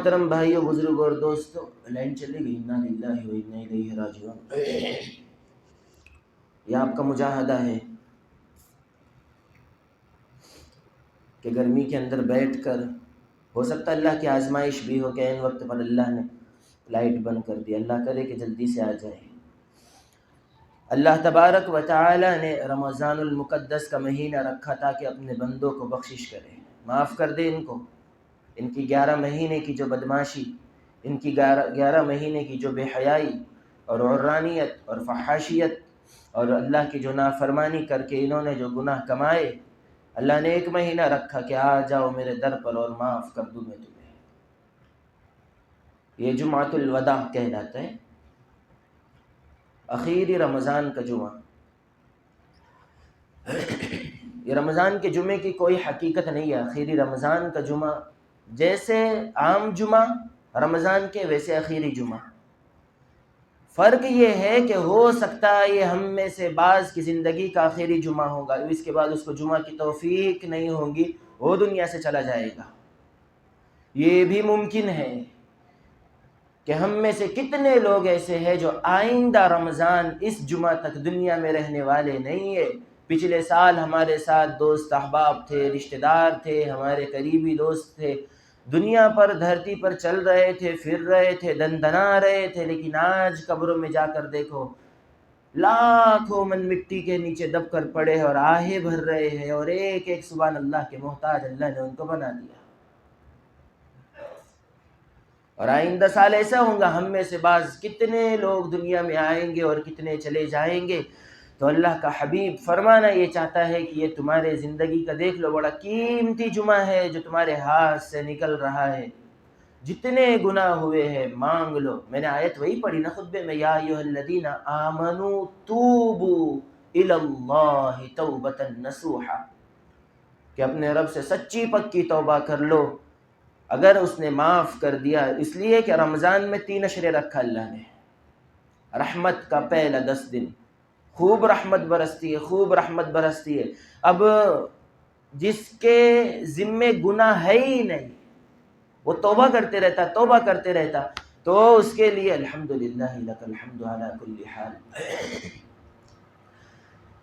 محترم بھائیوں، بزرگ اور دوستوں، لائن چلے گئی، انا للہ و انا الیہ راجعون۔ یہ آپ کا مجاہدہ ہے کہ گرمی کے اندر بیٹھ کر، ہو سکتا ہے اللہ کی آزمائش بھی ہو کہ ان وقت پر اللہ نے لائٹ بند کر دی، اللہ کرے کہ جلدی سے آ جائے۔ اللہ تبارک و تعالی نے رمضان المقدس کا مہینہ رکھا تاکہ اپنے بندوں کو بخشش کرے، معاف کر دے ان کو، ان کی 11 مہینے کی جو بدماشی، ان کی 11 مہینے کی جو بے حیائی اور عرانیت اور فحاشیت اور اللہ کی جو نافرمانی کر کے انہوں نے جو گناہ کمائے، اللہ نے ایک مہینہ رکھا کہ آ جاؤ میرے در پر اور معاف کر دوں میں تمہیں۔ یہ جمعۃ الوداع کہلاتا ہے، اخیری رمضان کا جمعہ۔ یہ رمضان کے جمعے کی کوئی حقیقت نہیں ہے، اخیری رمضان کا جمعہ جیسے عام جمعہ رمضان کے ویسے اخیری جمعہ۔ فرق یہ ہے کہ ہو سکتا ہے یہ ہم میں سے بعض کی زندگی کا آخری جمعہ ہوگا، اس کے بعد اس کو جمعہ کی توفیق نہیں ہوگی، وہ دنیا سے چلا جائے گا۔ یہ بھی ممکن ہے کہ ہم میں سے کتنے لوگ ایسے ہیں جو آئندہ رمضان اس جمعہ تک دنیا میں رہنے والے نہیں ہیں۔ پچھلے سال ہمارے ساتھ دوست احباب تھے، رشتہ دار تھے، ہمارے قریبی دوست تھے، دنیا پر دھرتی پر چل رہے تھے، پھر رہے تھے، دندنا رہے تھے، لیکن آج قبروں میں جا کر دیکھو لاکھوں من مٹی کے نیچے دب کر پڑے ہیں اور آہیں بھر رہے ہیں، اور ایک ایک سبحان اللہ کے محتاج اللہ نے ان کو بنا دیا۔ اور آئندہ سال ایسا ہوگا، ہم میں سے بعض کتنے لوگ دنیا میں آئیں گے اور کتنے چلے جائیں گے۔ تو اللہ کا حبیب فرمانا یہ چاہتا ہے کہ یہ تمہارے زندگی کا دیکھ لو، بڑا قیمتی جمعہ ہے جو تمہارے ہاتھ سے نکل رہا ہے، جتنے گناہ ہوئے ہیں مانگ لو۔ میں نے آیت وہی پڑھی نا خطبے میں، یا ایھا الذین آمنوا توبوا الی اللہ توبۃ نصوحا، کہ اپنے رب سے سچی پکی توبہ کر لو اگر اس نے معاف کر دیا۔ اس لیے کہ رمضان میں 3 اشرے رکھا اللہ نے۔ رحمت کا پہلا 10 دن خوب رحمت برستی ہے، خوب رحمت برستی ہے۔ اب جس کے ذمے گناہ ہے ہی نہیں، وہ توبہ کرتے رہتا، توبہ کرتے رہتا، تو اس کے لیے الحمدللہ لک الحمد علی کل حال۔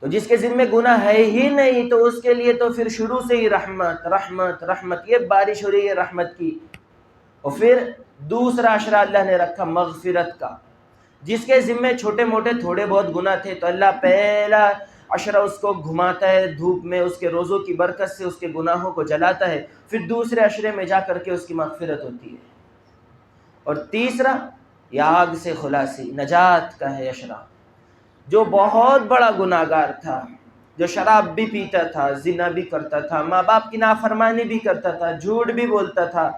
تو جس کے ذمے گناہ ہے ہی نہیں تو اس کے لیے تو پھر شروع سے ہی رحمت رحمت رحمت، یہ بارش ہو رہی ہے رحمت کی۔ اور پھر دوسرا عشرہ اللہ نے رکھا مغفرت کا، جس کے ذمے چھوٹے موٹے تھوڑے بہت گناہ تھے تو اللہ پہلا عشرہ اس کو گھماتا ہے دھوپ میں، اس کے روزوں کی برکت سے اس کے گناہوں کو جلاتا ہے، پھر دوسرے عشرے میں جا کر کے اس کی مغفرت ہوتی ہے۔ اور تیسرا یہ آگ سے خلاصی، نجات کا ہے عشرہ۔ جو بہت بڑا گناہگار تھا، جو شراب بھی پیتا تھا، زنا بھی کرتا تھا، ماں باپ کی نافرمانی بھی کرتا تھا، جھوٹ بھی بولتا تھا،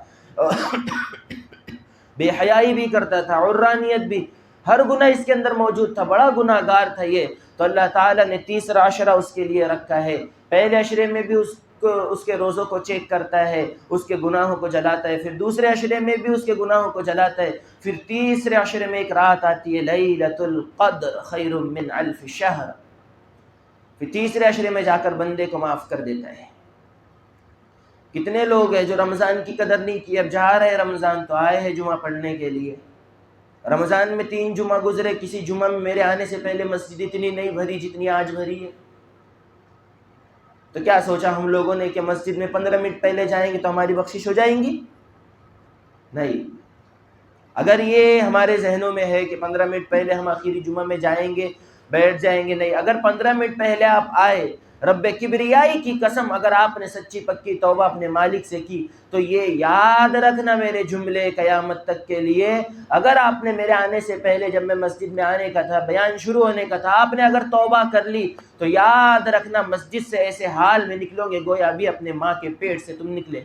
بے حیائی بھی کرتا تھا، عرانیت بھی، ہر گناہ اس کے اندر موجود تھا، بڑا گناہگار تھا یہ، تو اللہ تعالیٰ نے تیسرا عشرہ اس کے لیے رکھا ہے۔ پہلے عشرے میں بھی اس کے روزوں کو چیک کرتا ہے، اس کے گناہوں کو جلاتا ہے، پھر دوسرے عشرے میں بھی اس کے گناہوں کو جلاتا ہے، پھر تیسرے عشرے میں ایک رات آتی ہے لیلۃ القدر خیر من الف شہر، پھر تیسرے عشرے میں جا کر بندے کو معاف کر دیتا ہے۔ کتنے لوگ ہیں جو رمضان کی قدر نہیں کی، اب جا رہے رمضان تو آئے ہیں جمعہ پڑھنے کے لیے، رمضان میں 3 جمعہ گزرے، کسی جمعہ میں میرے آنے سے پہلے مسجد اتنی نہیں بھری جتنی آج بھری ہے۔ تو کیا سوچا ہم لوگوں نے کہ مسجد میں 15 منٹ پہلے جائیں گے تو ہماری بخشش ہو جائیں گی؟ نہیں۔ اگر یہ ہمارے ذہنوں میں ہے کہ 15 منٹ پہلے ہم آخری جمعہ میں جائیں گے، بیٹھ جائیں گے، نہیں، اگر 15 منٹ پہلے آپ آئے، رب کبریائی کی قسم اگر آپ نے سچی پکی توبہ اپنے مالک سے کی تو یہ یاد رکھنا میرے جملے قیامت تک کے لیے، اگر آپ نے میرے آنے سے پہلے جب میں مسجد میں آنے کا تھا، بیان شروع ہونے کا تھا، آپ نے اگر توبہ کر لی تو یاد رکھنا مسجد سے ایسے حال میں نکلو گے گویا ابھی اپنے ماں کے پیٹ سے تم نکلے۔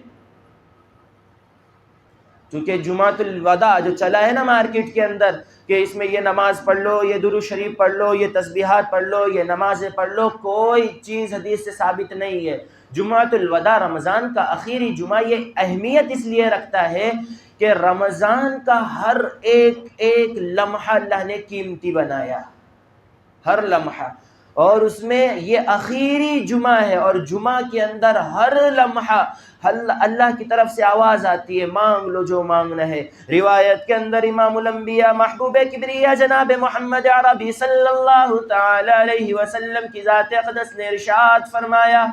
چونکہ جمعۃ الوداع جو چلا ہے نا مارکیٹ کے اندر کہ اس میں یہ نماز پڑھ لو، یہ درود شریف پڑھ لو، یہ تسبیحات پڑھ لو، یہ نمازیں پڑھ لو، کوئی چیز حدیث سے ثابت نہیں ہے۔ جمعۃ الوداع رمضان کا آخری جمعہ یہ اہمیت اس لیے رکھتا ہے کہ رمضان کا ہر ایک لمحہ اللہ نے قیمتی بنایا، ہر لمحہ، اور اس میں یہ آخری جمعہ ہے، اور جمعہ کے اندر ہر لمحہ اللہ کی طرف سے آواز آتی ہے مانگ لو جو مانگنا ہے۔ روایت کے اندر امام الانبیاء محبوب کبریا جناب محمد عربی صلی اللہ تعالی علیہ وسلم کی ذات اقدس نے ارشاد فرمایا،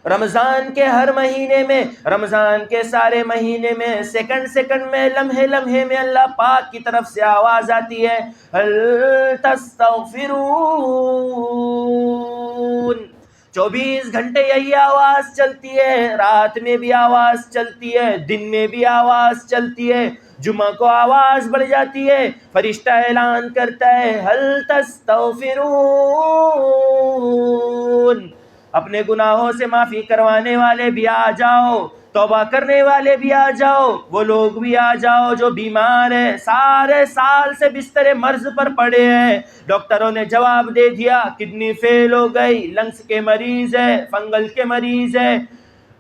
رمضان کے ہر مہینے میں، رمضان کے سارے مہینے میں، سیکنڈ سیکنڈ میں، لمحے لمحے میں اللہ پاک کی طرف سے آواز آتی ہے، هل تستغفرون، 24 گھنٹے یہی آواز چلتی ہے، رات میں بھی آواز چلتی ہے، دن میں بھی آواز چلتی ہے، جمعہ کو آواز بڑھ جاتی ہے، فرشتہ اعلان کرتا ہے هل تستغفرون، اپنے گناہوں سے معافی کروانے والے بھی آ جاؤ، توبہ کرنے والے بھی آ جاؤ، وہ لوگ بھی آ جاؤ جو بیمار ہیں، سارے سال سے بستر مرض پر پڑے ہیں، ڈاکٹروں نے جواب دے دیا کڈنی فیل ہو گئی، لنگس کے مریض ہے، فنگل کے مریض ہے،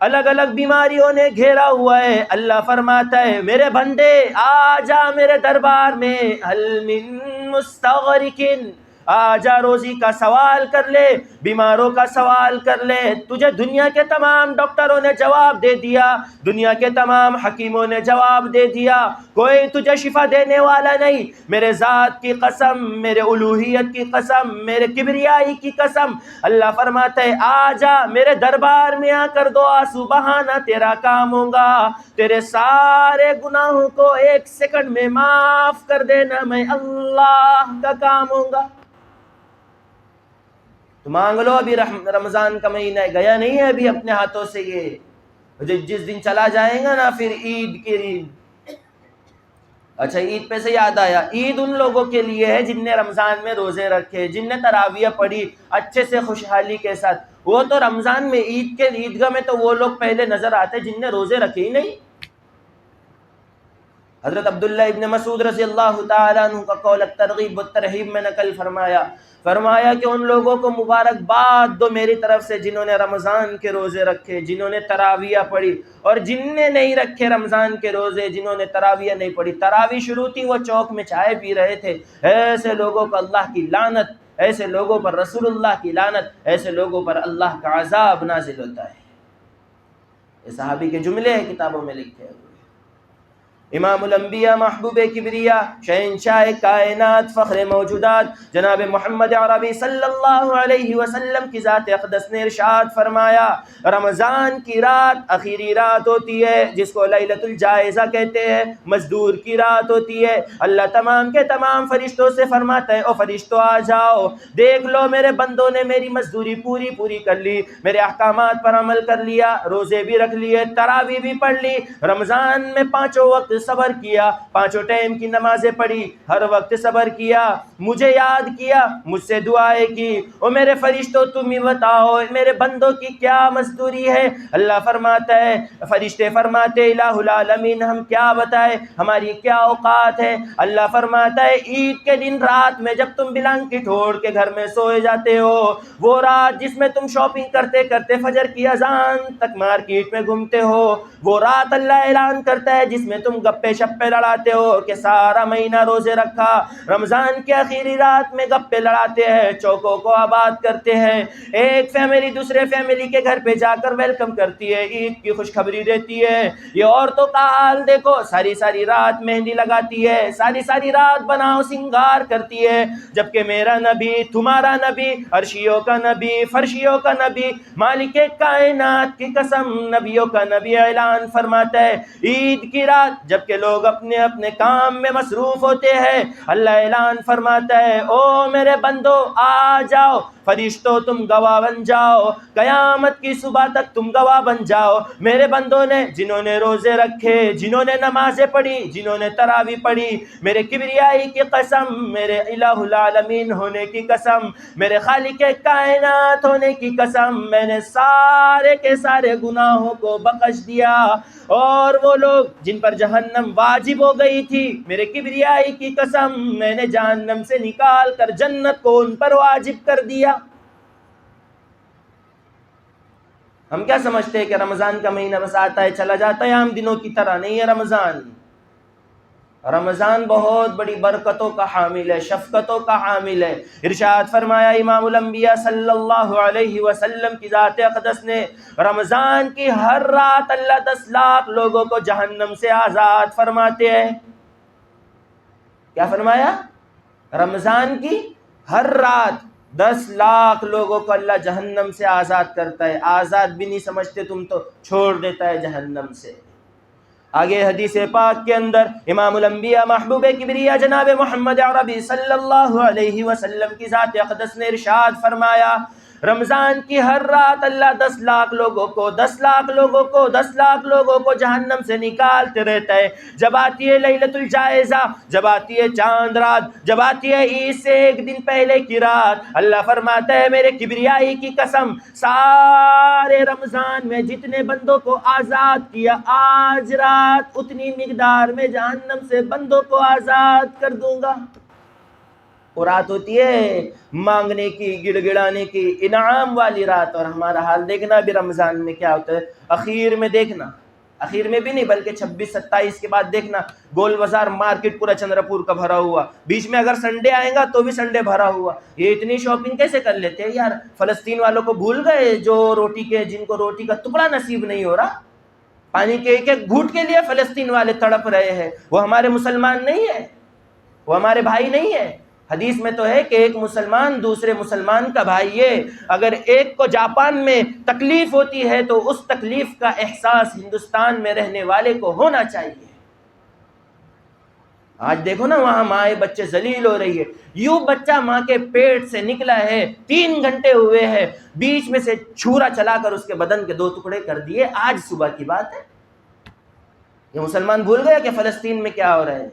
الگ الگ بیماریوں نے گھیرا ہوا ہے، اللہ فرماتا ہے میرے بندے آ جا میرے دربار میں، هل من مستغرقن، آ جا روزی کا سوال کر لے، بیماروں کا سوال کر لے، تجھے دنیا کے تمام ڈاکٹروں نے جواب دے دیا، دنیا کے تمام حکیموں نے جواب دے دیا، کوئی تجھے شفا دینے والا نہیں، میرے ذات کی قسم، میرے الوہیت کی قسم، میرے کبریائی کی قسم، اللہ فرماتا ہے آ جا میرے دربار میں آ کر دعا سبحانہ تیرا کام ہوگا، تیرے سارے گناہوں کو 1 سیکنڈ میں معاف کر دینا میں اللہ کا کام ہوگا۔ تو مانگ لو، ابھی رمضان کا مہینہ گیا نہیں ہے ابھی اپنے ہاتھوں سے، یہ جس دن چلا جائے گا نا پھر عید کے دن۔ اچھا عید پہ سے یاد آیا، عید ان لوگوں کے لیے ہے جن نے رمضان میں روزے رکھے، جن نے تراویح پڑھی اچھے سے خوشحالی کے ساتھ، وہ تو رمضان میں عید کے عیدگاہ میں تو وہ لوگ پہلے نظر آتے جن نے روزے رکھے ہی نہیں۔ حضرت عبداللہ ابن مسعود رضی اللہ تعالیٰ عنہ کا قول الترغیب والترہیب میں نقل فرمایا کہ ان لوگوں کو مبارکباد دو میری طرف سے جنہوں نے رمضان کے روزے رکھے، جنہوں نے تراویح پڑھی، اور جن نے نہیں رکھے رمضان کے روزے، جنہوں نے تراویح نہیں پڑھی، تراویح شروع تھی وہ چوک میں چائے پی رہے تھے، ایسے لوگوں کو اللہ کی لعنت، ایسے لوگوں پر رسول اللہ کی لعنت، ایسے لوگوں پر اللہ کا عذاب نازل ہوتا ہے۔ یہ صحابی کے جملے ہیں، کتابوں میں لکھے ہوئے۔ امام الانبیاء محبوب کبریا شہنشاہ کائنات فخر موجودات جناب محمد عربی صلی اللہ علیہ وسلم کی ذات اقدس نے ارشاد فرمایا، رمضان کی رات آخری رات ہوتی ہے جس کو لیلۃ الجائزہ کہتے ہیں، مزدور کی رات ہوتی ہے، اللہ تمام کے تمام فرشتوں سے فرماتا ہے او فرشتوں آ جاؤ، دیکھ لو میرے بندوں نے میری مزدوری پوری کر لی، میرے احکامات پر عمل کر لیا، روزے بھی رکھ لیے، تراویح بھی پڑھ لی، رمضان میں 5 وقت صبر کیا، 5 ٹائم کی نمازیں پڑھی، ہر وقت صبر کیا، مجھے یاد کیا، مجھ سے دعائیں کی، او میرے فرشتوں تم ہی بتاؤ میرے بندوں کی کیا مزدوری ہے؟ اللہ فرماتا ہے، فرشتے فرماتے الہ العالمین ہم کیا بتائے، ہماری کیا اوقات ہے؟ اللہ فرماتا ہے عید کے دن رات میں جب تم بلانکٹ اوڑھ کے گھر میں سوئے جاتے ہو، وہ رات جس میں تم شاپنگ کرتے کرتے فجر کی اذان تک مارکیٹ میں گھومتے ہو، وہ رات اللہ اعلان کرتا ہے جس میں تم گپے شپے لڑاتے ہو کہ سارا مہینہ روزے رکھا، رمضان کی آخری رات میں گپے لڑاتے ہیں، چوکوں کو آباد کرتے ہیں، ایک فیملی دوسرے فیملی کے گھر پہ جا کر ویلکم کرتی ہے، عید کی خوشخبری دیتی ہے، یہ عورتوں کا حال دیکھو، ساری رات مہندی لگاتی ہے، ساری رات بناؤ سنگار کرتی ہے، جبکہ میرا نبی، تمہارا نبی، عرشیوں کا نبی، فرشیوں کا نبی، مالک کائنات کی قسم، نبیوں کا نبی اعلان فرماتا ہے عید کی رات جبکہ لوگ اپنے اپنے کام میں مصروف ہوتے ہیں، اللہ اعلان فرماتا ہے او میرے بندو آ جاؤ، فرشتوں تم گواہ بن جاؤ، قیامت کی صبح تک تم گواہ بن جاؤ، میرے بندوں نے جنہوں نے روزے رکھے، جنہوں نے نمازیں پڑھی، جنہوں نے تراویح پڑھی، میرے کبریائی کی قسم، میرے الہ العالمین ہونے کی قسم، میرے خالق کائنات ہونے کی قسم، میں نے سارے کے سارے گناہوں کو بخش دیا، اور وہ لوگ جن پر جہنم واجب ہو گئی تھی، میرے کبریائی کی قسم، میں نے جہنم سے نکال کر جنت کو ان پر واجب کر دیا۔ ہم کیا سمجھتے ہیں کہ رمضان کا مہینہ بس آتا ہے چلا جاتا ہے، عام دنوں کی طرح نہیں ہے رمضان۔ رمضان بہت بڑی برکتوں کا حامل ہے، شفقتوں کا حامل ہے۔ ارشاد فرمایا امام الانبیاء صلی اللہ علیہ وسلم کی ذات اقدس نے، رمضان کی ہر رات اللہ 10 لاکھ لوگوں کو جہنم سے آزاد فرماتے ہیں۔ کیا فرمایا؟ رمضان کی ہر رات 10 لاکھ لوگوں کو اللہ جہنم سے آزاد کرتا ہے۔ آزاد بھی نہیں سمجھتے تم تو، چھوڑ دیتا ہے جہنم سے۔ آگے حدیث پاک کے اندر امام الانبیاء محبوب کبریا جناب محمد عربی صلی اللہ علیہ وسلم کی ذات اقدس نے ارشاد فرمایا، رمضان کی ہر رات اللہ 10 لاکھ لوگوں کو جہنم سے نکالتے رہتا ہے۔ جب آتی ہے لیلۃ الجائزہ، جب آتی ہے چاند رات، جب آتی ہے عید سے ایک دن پہلے کی رات، اللہ فرماتا ہے میرے کبریائی کی قسم، سارے رمضان میں جتنے بندوں کو آزاد کیا، آج رات اتنی مقدار میں جہنم سے بندوں کو آزاد کر دوں گا۔ وہ رات ہوتی ہے مانگنے کی، گڑ گڑانے کی، انعام والی رات۔ اور ہمارا حال دیکھنا بھی رمضان میں کیا ہوتا ہے، اخیر میں دیکھنا، اخیر میں بھی نہیں بلکہ 26 27 کے بعد دیکھنا، گول بازار مارکیٹ پورا چندرپور کا بھرا ہوا، بیچ میں اگر سنڈے آئے گا تو بھی سنڈے بھرا ہوا۔ یہ اتنی شاپنگ کیسے کر لیتے ہیں یار؟ فلسطین والوں کو بھول گئے جو جن کو روٹی کا ٹکڑا نصیب نہیں ہو رہا، پانی کے ایک ایک گھونٹ کے لیے فلسطین والے تڑپ رہے ہیں۔ وہ ہمارے مسلمان نہیں ہے، وہ ہمارے بھائی نہیں ہے۔ حدیث میں تو ہے کہ ایک مسلمان دوسرے مسلمان کا بھائی ہے۔ اگر ایک کو جاپان میں تکلیف ہوتی ہے تو اس تکلیف کا احساس ہندوستان میں رہنے والے کو ہونا چاہیے۔ آج دیکھو نا وہاں مائیں بچے ذلیل ہو رہی ہے، یوں بچہ ماں کے پیٹ سے نکلا ہے، 3 گھنٹے ہوئے ہیں، بیچ میں سے چھورا چلا کر اس کے بدن کے 2 ٹکڑے کر دیے، آج صبح کی بات ہے۔ یہ مسلمان بھول گیا کہ فلسطین میں کیا ہو رہا ہے۔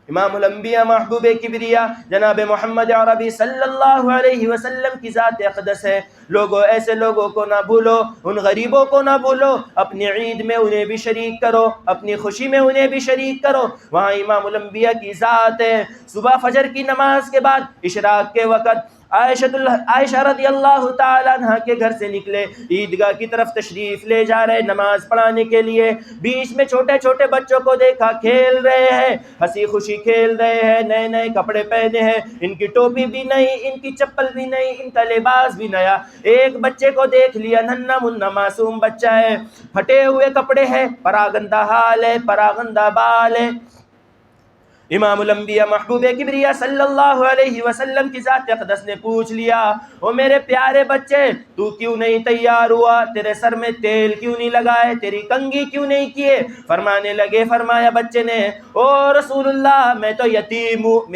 امام الانبیاء محبوب کبریا جناب محمد عربی صلی اللہ علیہ وسلم کی ذات اقدس ہے، لوگوں ایسے لوگوں کو نہ بھولو، ان غریبوں کو نہ بھولو، اپنی عید میں انہیں بھی شریک کرو، اپنی خوشی میں انہیں بھی شریک کرو۔ وہاں امام کی ذات ہے، صبح فجر کی نماز کے بعد اشراق کے وقت عائشہ رضی اللہ تعالیٰ عنہ کے گھر سے نکلے، عیدگاہ کی طرف تشریف لے جا رہے نماز پڑھانے کے لیے، بیچ میں چھوٹے چھوٹے بچوں کو دیکھا کھیل رہے ہیں، ہنسی خوشی کھیل رہے ہیں، نئے نئے کپڑے پہنے ہیں، ان کی ٹوپی بھی نہیں، ان کی چپل بھی نہیں، ان کا لباس بھی نیا۔ ایک بچے کو دیکھ لیا، ننھا منھا معصوم بچہ ہے، پھٹے ہوئے کپڑے ہیں، پراگندہ حال ہے، پراگندہ بال ہے۔ امام الانبیاء محبوب کبریا صلی اللہ علیہ وسلم کی ذات اقدس نے پوچھ لیا، او میرے پیارے بچے، تو کیوں نہیں تیار ہوا؟ تیرے سر میں تیل کیوں نہیں لگائے؟ تیری کنگھی کیوں نہیں کیے؟ فرمانے لگے، فرمایا بچے نے، او رسول اللہ میں تو یتیم ہوں،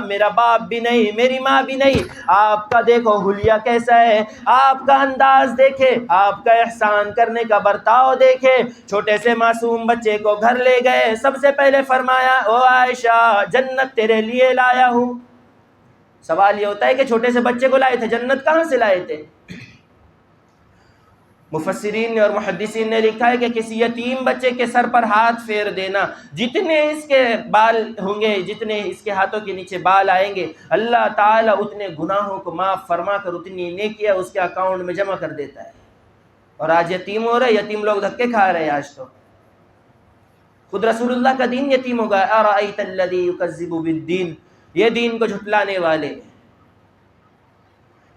میرا باپ بھی نہیں، میری ماں بھی نہیں، آپ کا دیکھو حلیہ کیسا ہے، آپ کا انداز دیکھے، آپ کا احسان کرنے کا برتاؤ دیکھے۔ چھوٹے سے معصوم بچے کو گھر لے گئے، سب سے پہلے فرمایا، او عائشہ جنت تیرے لیے لایا ہوں۔ سوال یہ ہوتا ہے کہ چھوٹے سے بچے کو لائے تھے، جنت کہاں سے لائے تھے؟ مفسرین اور محدثین نے لکھا ہے کہ کسی یتیم بچے کے سر پر ہاتھ پھیر دینا، جتنے اس کے بال ہوں گے، جتنے اس کے ہاتھوں کے نیچے بال آئیں گے، اللہ تعالیٰ اتنے گناہوں کو معاف فرما کر اتنی نیکیاں اس کے اکاؤنٹ میں جمع کر دیتا ہے۔ اور آج یتیم ہو رہے، یتیم لوگ دھکے کھا رہے ہیں آج تو۔ خود رسول اللہ کا دین یتیم ہوگا، ارأیت الذی یکذب بالدین، یہ دین کو جھٹلانے والے۔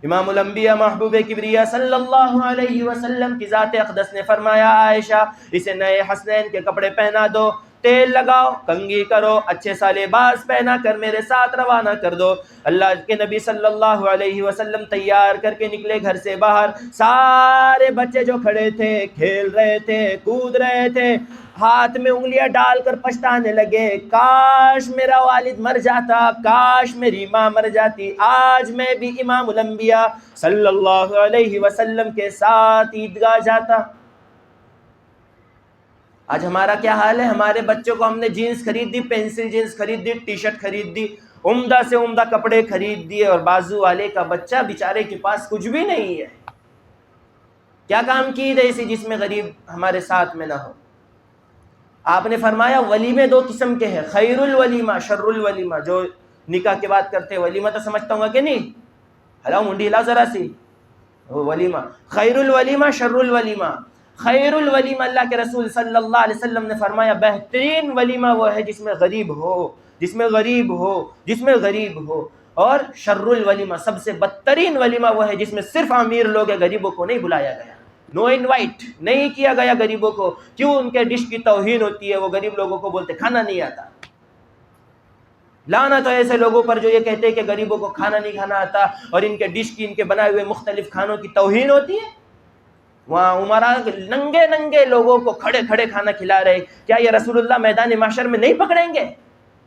امام الانبیاء محبوب کبریا صلی اللہ علیہ وسلم کی ذات اقدس نے فرمایا، عائشہ اسے نئے حسنین کے کپڑے پہنا دو، تیل لگاؤ، کنگھی کرو، اچھے سا لباس پہنا کر میرے ساتھ روانہ کر دو۔ اللہ کے نبی صلی اللہ علیہ وسلم تیار کر کے نکلے گھر سے باہر، سارے بچے جو کھڑے تھے کھیل رہے تھے، کود رہے تھے، ہاتھ میں انگلیاں ڈال کر پچھتانے لگے، کاش میرا والد مر جاتا، کاش میری ماں مر جاتی، آج میں بھی امام الانبیاء صلی اللہ علیہ وسلم کے ساتھ عیدگاہ جاتا۔ آج ہمارا کیا حال ہے؟ ہمارے بچوں کو ہم نے جینس خرید دی، پینسل جینس خرید دی، ٹی شرٹ خرید دی، عمدہ سے عمدہ کپڑے خرید دیے، اور بازو والے کا بچہ بیچارے کے پاس کچھ بھی نہیں ہے۔ کیا کام کی عید ایسی جس میں غریب ہمارے ساتھ میں نہ ہو؟ آپ نے فرمایا ولیمے 2 قسم کے ہیں، خیر الولیمہ، شر الولیمہ۔ جو نکاح کے بعد کرتے ولیمہ تو سمجھتا ہوں گا کہ نہیں؟ ہلاؤ منڈی ہلاؤ ذرا سی، وہ ولیمہ، خیر الولیمہ شر الولیمہ۔ خیر الولیمہ، اللہ کے رسول صلی اللہ علیہ وسلم نے فرمایا بہترین ولیمہ وہ ہے جس میں غریب ہو، جس میں غریب ہو، جس میں غریب ہو، اور شر الولیمہ، سب سے بدترین ولیمہ وہ ہے جس میں صرف امیر لوگ ہیں، غریبوں کو نہیں بلایا گیا، نو انوائٹ نہیں کیا گیا غریبوں کو. کیوں؟ ان کے ڈش کی توہین ہوتی ہے، وہ غریب لوگوں کو بولتے کھانا نہیں آتا. لعنت ہے ایسے لوگوں پر جو یہ کہتے ہیں کہ غریبوں کو کھانا نہیں کھانا آتا اور ان کے ڈش کی، ان کے بنائے ہوئے مختلف کھانوں کی توہین ہوتی ہے. وہاں عمرہ ننگے ننگے لوگوں کو کھڑے کھڑے کھانا کھلا رہے، کیا یہ رسول اللہ میدان محشر میں نہیں پکڑیں گے؟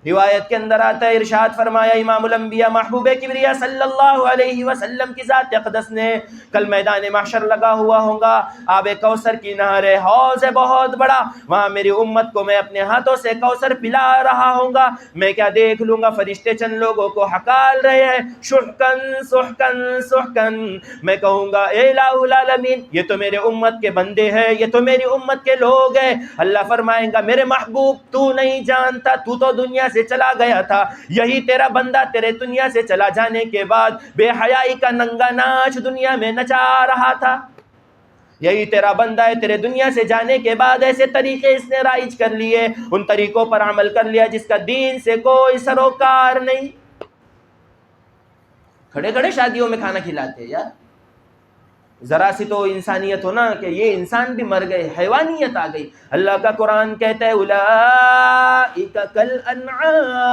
روایت کے اندر آتا ہے، ارشاد فرمایا امام الانبیاء محبوب کبریا صلی اللہ علیہ وسلم کی ذات اقدس نے، کل میدان محشر لگا ہوا ہوگا، آب کوثر کی نہر ہے، حوض ہے بہت بڑا، وہاں میری امت کو میں اپنے ہاتھوں سے کوثر پلا رہا ہوں گا. میں کیا دیکھ لوں گا؟ فرشتے چند لوگوں کو ہکال رہے ہیں، شحکن سحکن سحکن. میں کہوں گا اے الہ العالمین، یہ تو میرے امت کے بندے ہیں، یہ تو میری امت کے لوگ ہیں. اللہ فرمائے گا میرے محبوب تو نہیں جانتا، تو دنیا سے چلا گیا تھا، یہی تیرا بندہ تیرے دنیا سے چلا جانے کے بعد بے حیائی کا ننگا ناچ دنیا میں نچا رہا تھا. یہی تیرا بندہ ہے، تیرے دنیا سے جانے کے بعد ایسے طریقے اس نے رائج کر لیے، ان طریقوں پر عمل کر لیا جس کا دین سے کوئی سروکار نہیں. کھڑے کھڑے شادیوں میں کھانا کھلاتے ہیں یار. ذرا سی تو انسانیت ہو نا، کہ یہ انسان بھی مر گئے، حیوانیت آ گئی. اللہ کا قرآن کہتا ہے اولئک کالانعام.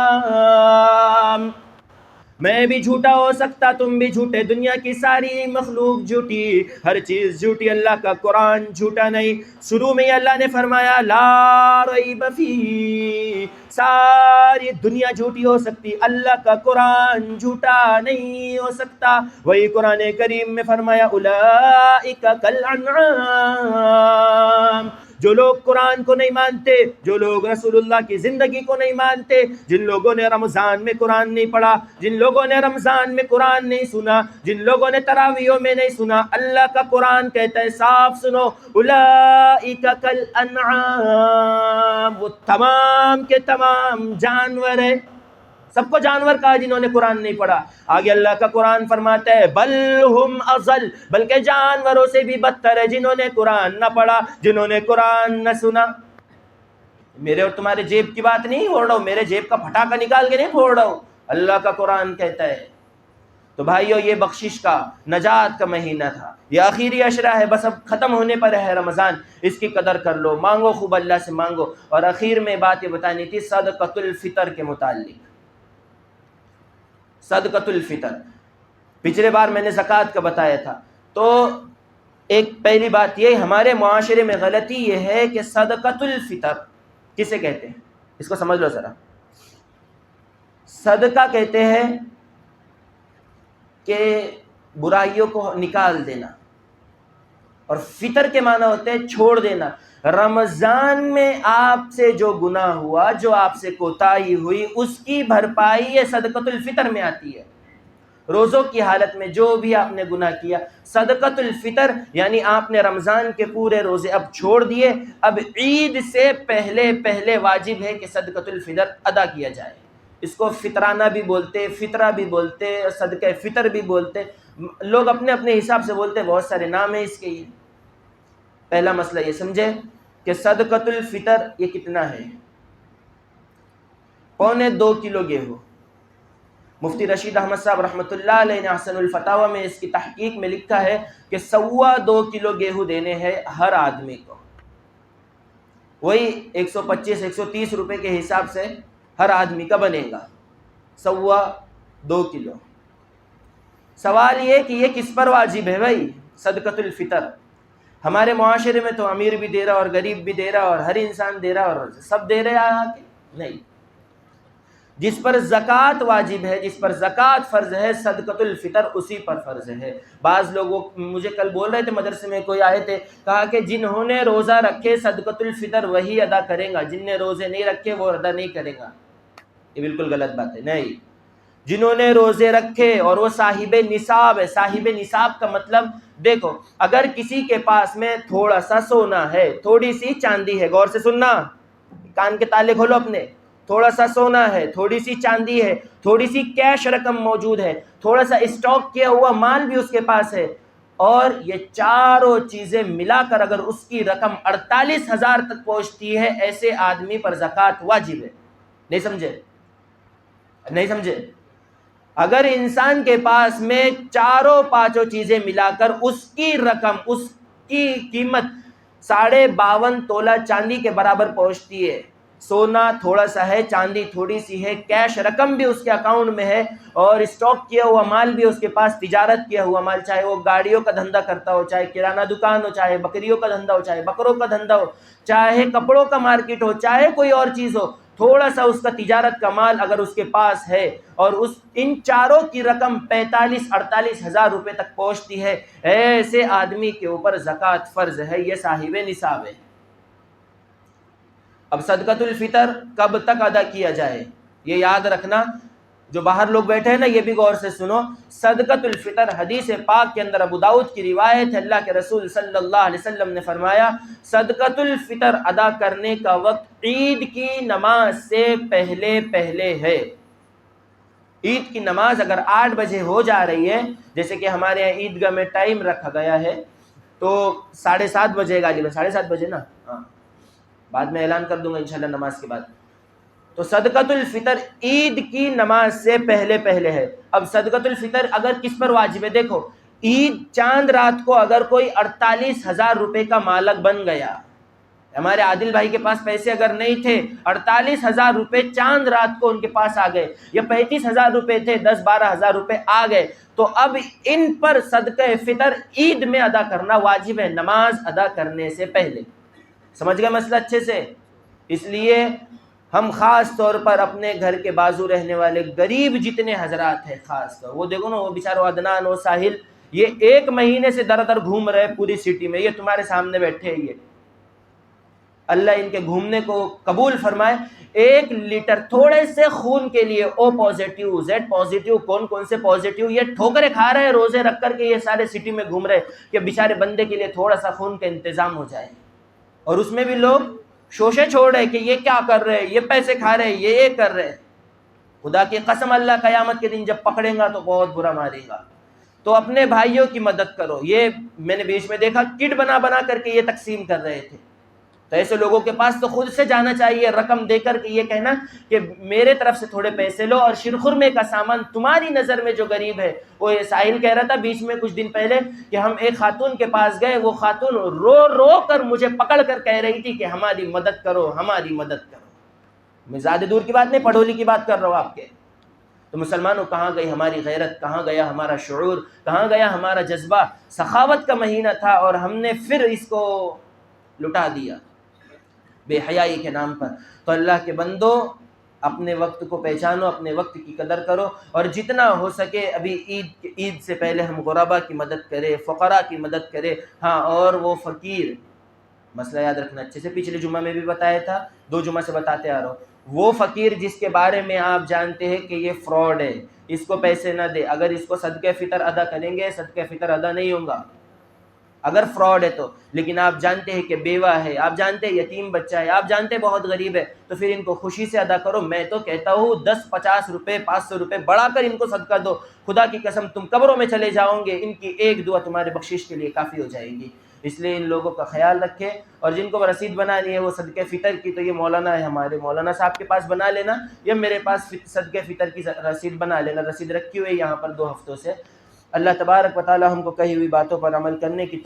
میں بھی جھوٹا ہو سکتا، تم بھی جھوٹے، دنیا کی ساری مخلوق جھوٹی، ہر چیز جھوٹی، اللہ کا قرآن جھوٹا نہیں. شروع میں اللہ نے فرمایا لا ریب فیہ، ساری دنیا جھوٹی ہو سکتی، اللہ کا قرآن جھوٹا نہیں ہو سکتا. وہی قرآن کریم میں فرمایا اولئک کالانعام. جو لوگ قرآن کو نہیں مانتے، جو لوگ رسول اللہ کی زندگی کو نہیں مانتے، جن لوگوں نے رمضان میں قرآن نہیں پڑھا، جن لوگوں نے رمضان میں قرآن نہیں سنا، جن لوگوں نے تراویحوں میں نہیں سنا، اللہ کا قرآن کہتا ہے صاف سنو اولئک کالانعام، وہ تمام کے تمام جانور ہیں. سب کو جانور کہا جنہوں نے قرآن نہیں پڑھا. آگے اللہ کا قرآن فرماتا ہے بل ہم اضل، بلکہ جانوروں سے بھی بدتر ہے جنہوں نے قرآن نہ پڑھا، جنہوں نے قرآن نہ سنا. میرے اور تمہارے جیب کی بات نہیں پھوڑ رہا ہوں، میرے جیب کا پھٹاکا نکال کے نہیں پھوڑ رہا ہوں، اللہ کا قرآن کہتا ہے. تو بھائیو یہ بخشش کا، نجات کا مہینہ تھا، یہ آخری عشرہ ہے، بس اب ختم ہونے پر ہے رمضان. اس کی قدر کر لو، مانگو خوب اللہ سے مانگو. اور اخیر میں بات یہ بتانی تھی صدقۃ الفطر کے متعلق. صدقۃ الفطر پچھلے بار میں نے زکوٰۃ کا بتایا تھا. تو ایک پہلی بات یہ، ہمارے معاشرے میں غلطی یہ ہے کہ صدقۃ الفطر کسے کہتے ہیں؟ اس کو سمجھ لو ذرا. صدقہ کہتے ہیں کہ برائیوں کو نکال دینا، اور فطر کے معنی ہوتے ہیں چھوڑ دینا. رمضان میں آپ سے جو گناہ ہوا، جو آپ سے کوتاہی ہوئی، اس کی بھرپائی یہ صدقۃ الفطر میں آتی ہے. روزوں کی حالت میں جو بھی آپ نے گناہ کیا، صدقۃ الفطر یعنی آپ نے رمضان کے پورے روزے اب چھوڑ دیے، اب عید سے پہلے پہلے واجب ہے کہ صدقۃ الفطر ادا کیا جائے. اس کو فطرانہ بھی بولتے، فطرہ بھی بولتے، صدقہ فطر بھی بولتے. لوگ اپنے اپنے حساب سے بولتے، بہت سارے نام ہیں اس کے. یہ پہلا مسئلہ یہ سمجھے کہ صدقۃ الفطر یہ کتنا ہے؟ 2.25 کلو گیہوں. مفتی رشید احمد صاحب رحمۃ اللہ علیہ نے احسن الفتاوی میں اس کی تحقیق میں لکھا ہے کہ 2.25 کلو گیہوں دینے ہیں ہر آدمی کو. وہی 125-130 روپے کے حساب سے ہر آدمی کا بنے گا 2.25 کلو. سوال یہ کہ یہ کس پر واجب ہے بھائی صدقۃ الفطر؟ ہمارے معاشرے میں تو امیر بھی دے رہا اور غریب بھی دے رہا اور ہر انسان دے رہا اور سب دے رہے آ کے. نہیں، جس پر زکوٰۃ واجب ہے، جس پر زکوٰۃ فرض ہے، صدقۃ الفطر اسی پر فرض ہے. بعض لوگ مجھے کل بول رہے تھے، مدرسے میں کوئی آئے تھے، کہا کہ جنہوں نے روزہ رکھے صدقۃ الفطر وہی ادا کریں گا، جن نے روزے نہیں رکھے وہ ادا نہیں کرے گا. یہ بالکل غلط بات ہے. نہیں، جنہوں نے روزے رکھے اور وہ صاحب نصاب ہے. صاحب نصاب کا مطلب دیکھو، اگر کسی کے پاس میں تھوڑا سا سونا ہے، تھوڑی سی چاندی ہے، غور سے سننا، کان کے تالے کھولو اپنے، تھوڑا سا سونا ہے، تھوڑی سی چاندی ہے، تھوڑی سی کیش رقم موجود ہے، تھوڑا سا اسٹاک کیا ہوا مال بھی اس کے پاس ہے، اور یہ چاروں چیزیں ملا کر اگر اس کی رقم 48,000 تک پہنچتی ہے، ایسے آدمی پر زکوٰۃ واجب ہے۔ نہیں سمجھے؟ نہیں سمجھے؟ اگر انسان کے پاس میں چاروں پانچوں چیزیں ملا کر اس کی رقم، اس کی قیمت 52.5 تولہ چاندی کے برابر پہنچتی ہے، سونا تھوڑا سا ہے، چاندی تھوڑی سی ہے، کیش رقم بھی اس کے اکاؤنٹ میں ہے، اور اسٹاک کیا ہوا مال بھی اس کے پاس، تجارت کیا ہوا مال، چاہے وہ گاڑیوں کا دھندا کرتا ہو، چاہے کرانہ دکان ہو، چاہے بکریوں کا دھندا ہو، چاہے بکروں کا دھندا ہو، چاہے کپڑوں کا مارکیٹ ہو، چاہے کوئی اور چیز ہو، تھوڑا سا اس کا تجارت کا مال اگر اس کے پاس ہے اور ان چاروں کی رقم 45-48 ہزار روپے تک پہنچتی ہے، ایسے آدمی کے اوپر زکوٰۃ فرض ہے، یہ صاحب نصاب ہے۔ اب صدقۃ الفطر کب تک ادا کیا جائے یہ یاد رکھنا، جو باہر لوگ بیٹھے ہیں نا یہ بھی غور سے سنو۔ صدقۃ الفطر حدیث پاک کے اندر ابو داؤد کی روایت ہے، اللہ کے رسول صلی اللہ علیہ وسلم نے فرمایا صدقۃ الفطر ادا کرنے کا وقت عید کی نماز سے پہلے پہلے ہے۔ عید کی نماز اگر 8 بجے ہو جا رہی ہے، جیسے کہ ہمارے یہاں عیدگاہ میں ٹائم رکھا گیا ہے تو 7:30 بجے گا، 7:30 بجے نا، ہاں بعد میں اعلان کر دوں گا انشاءاللہ نماز کے بعد۔ تو صدقۃ الفطر عید کی نماز سے پہلے پہلے ہے۔ اب صدقۃ الفطر اگر کس پر واجب ہے؟ دیکھو عید چاند رات کو اگر کوئی 48,000 روپے کا مالک بن گیا، ہمارے عادل بھائی کے پاس پیسے اگر نہیں تھے، 48,000 روپے چاند رات کو ان کے پاس آ گئے، یا 35,000 روپے تھے، 10-12,000 روپے آ گئے، تو اب ان پر صدقہ فطر عید میں ادا کرنا واجب ہے، نماز ادا کرنے سے پہلے۔ سمجھ گئے مسئلہ اچھے سے؟ اس لیے ہم خاص طور پر اپنے گھر کے بازو رہنے والے غریب جتنے حضرات ہیں، خاص طور وہ دیکھو نا، وہ بیچارہ عدنان، وہ ساحل، یہ 1 مہینے سے در در گھوم رہے پوری سٹی میں، یہ تمہارے سامنے بیٹھے ہیں، یہ اللہ ان کے گھومنے کو قبول فرمائے۔ 1 لیٹر تھوڑے سے خون کے لیے او پازیٹیو، زیڈ پازیٹیو، کون سے پازیٹیو، یہ ٹھوکریں کھا رہے ہیں روزے رکھ کر کے، یہ سارے سٹی میں گھوم رہے کہ بیچارے بندے کے لیے تھوڑا سا خون کا انتظام ہو جائے، اور اس میں بھی لوگ شوشے چھوڑ رہے کہ یہ کیا کر رہے ہیں، یہ پیسے کھا رہے ہیں، یہ کر رہے ہیں۔ خدا کی قسم اللہ قیامت کے دن جب پکڑے گا تو بہت برا مارے گا۔ تو اپنے بھائیوں کی مدد کرو۔ یہ میں نے بیچ میں دیکھا کٹ بنا بنا کر کے یہ تقسیم کر رہے تھے، تو ایسے لوگوں کے پاس تو خود سے جانا چاہیے، رقم دے کر کے یہ کہنا کہ میرے طرف سے تھوڑے پیسے لو، اور شیرخرمے کا سامان تمہاری نظر میں جو غریب ہے، وہ ساحل کہہ رہا تھا بیچ میں کچھ دن پہلے کہ ہم ایک خاتون کے پاس گئے، وہ خاتون رو رو کر مجھے پکڑ کر کہہ رہی تھی کہ ہماری مدد کرو، ہماری مدد کرو۔ میں زیادہ دور کی بات نہیں، پڑھولی کی بات کر رہا ہوں آپ کے۔ تو مسلمانوں کہاں گئی ہماری غیرت، کہاں گیا ہمارا شعور، کہاں گیا ہمارا جذبہ؟ سخاوت کا مہینہ تھا اور ہم نے پھر اس کو لٹا دیا بے حیائی کے نام پر۔ تو اللہ کے بندو اپنے وقت کو پہچانو، اپنے وقت کی قدر کرو، اور جتنا ہو سکے ابھی عید سے پہلے ہم غربا کی مدد کریں، فقراء کی مدد کریں۔ ہاں، اور وہ فقیر، مسئلہ یاد رکھنا اچھے سے، پچھلے جمعہ میں بھی بتایا تھا، 2 جمعہ سے بتاتے آ رہا ہوں، وہ فقیر جس کے بارے میں آپ جانتے ہیں کہ یہ فراڈ ہے، اس کو پیسے نہ دے، اگر اس کو صدقہ فطر ادا کریں گے صدقہ فطر ادا نہیں ہوگا اگر فراڈ ہے تو، لیکن آپ جانتے ہیں کہ بیوہ ہے، آپ جانتے ہیں یتیم بچہ ہے، آپ جانتے ہیں بہت غریب ہے، تو پھر ان کو خوشی سے ادا کرو۔ میں تو کہتا ہوں 10-50 روپے 500 روپے بڑھا کر ان کو صدقہ دو، خدا کی قسم تم قبروں میں چلے جاؤ گے، ان کی ایک دعا تمہارے بخشش کے لیے کافی ہو جائے گی۔ اس لیے ان لوگوں کا خیال رکھیں، اور جن کو رسید بنانی ہے وہ صدقہ فطر کی، تو یہ مولانا ہے ہمارے، مولانا صاحب کے پاس بنا لینا، یا میرے پاس صدقہ فطر کی رسید بنا لینا، رسید رکھی ہوئی یہاں پر 2 ہفتوں سے۔ اللہ تبارک و تعالی ہم کو کہی ہوئی باتوں پر عمل کرنے کی